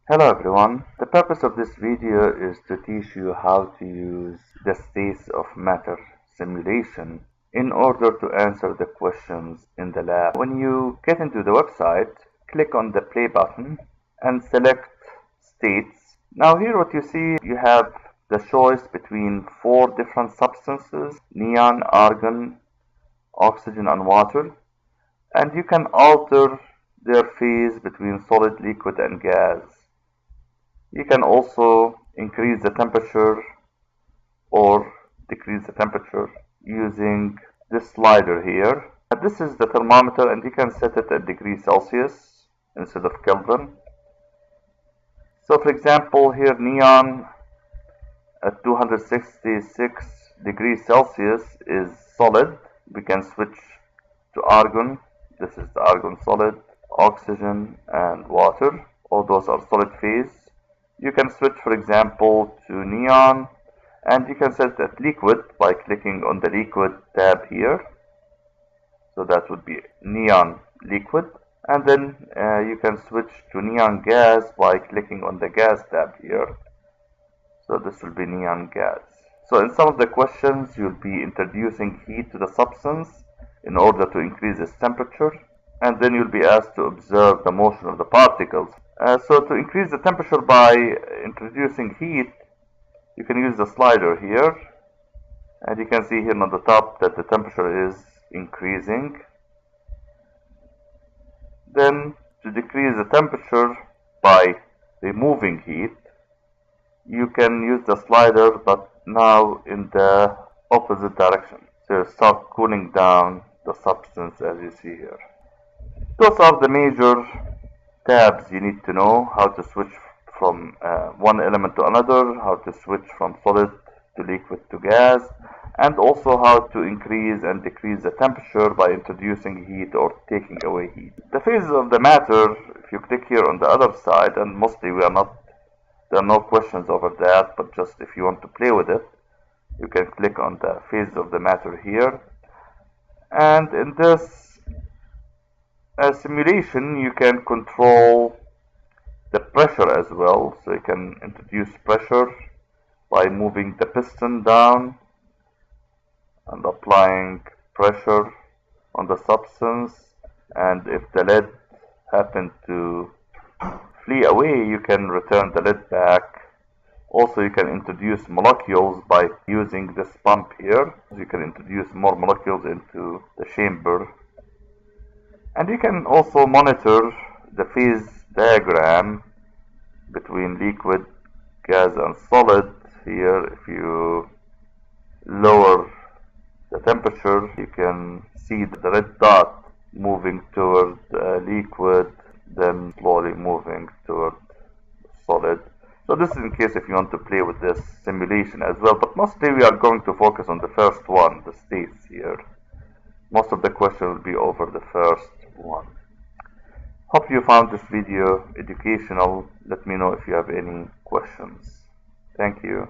Hello everyone. The purpose of this video is to teach you how to use the states of matter simulation in order to answer the questions in the lab. When you get into the website, click on the play button and select states. Now here what you see, you have the choice between 4 different substances: neon, argon, oxygen and water, and you can alter their phase between solid, liquid and gas. You can also increase the temperature or decrease the temperature using this slider here. This is the thermometer and you can set it at degrees Celsius instead of Kelvin. So for example here neon at 266 degrees Celsius is solid. We can switch to argon. This is the argon solid, oxygen and water. All those are solid phase. You can switch, for example, to neon, and you can set it at liquid by clicking on the liquid tab here. So that would be neon liquid. And then you can switch to neon gas by clicking on the gas tab here. So this will be neon gas. So in some of the questions, you'll be introducing heat to the substance in order to increase its temperature. And then you'll be asked to observe the motion of the particles. So to increase the temperature by introducing heat, you can use the slider here, and you can see here on the top that the temperature is increasing. Then to decrease the temperature by removing heat, you can use the slider but now in the opposite direction. So start cooling down the substance as you see here. Those are the major tabs you need to know: how to switch from one element to another, how to switch from solid to liquid to gas, and also how to increase and decrease the temperature by introducing heat or taking away heat. The phases of the matter, if you click here on the other side, and mostly there are no questions over that, but just if you want to play with it, you can click on the phases of the matter here. And in this simulation, you can control the pressure as well. So you can introduce pressure by moving the piston down and applying pressure on the substance. And if the lid happened to flee away, you can return the lid back. Also, you can introduce molecules by using this pump here. You can introduce more molecules into the chamber. And you can also monitor the phase diagram between liquid, gas and solid. Here, if you lower the temperature, you can see the red dot moving toward liquid, then slowly moving toward solid. So this is in case if you want to play with this simulation as well, but mostly we are going to focus on the first one, the states here. Most of the question will be over the first one. Hope you found this video educational. Let me know if you have any questions. Thank you.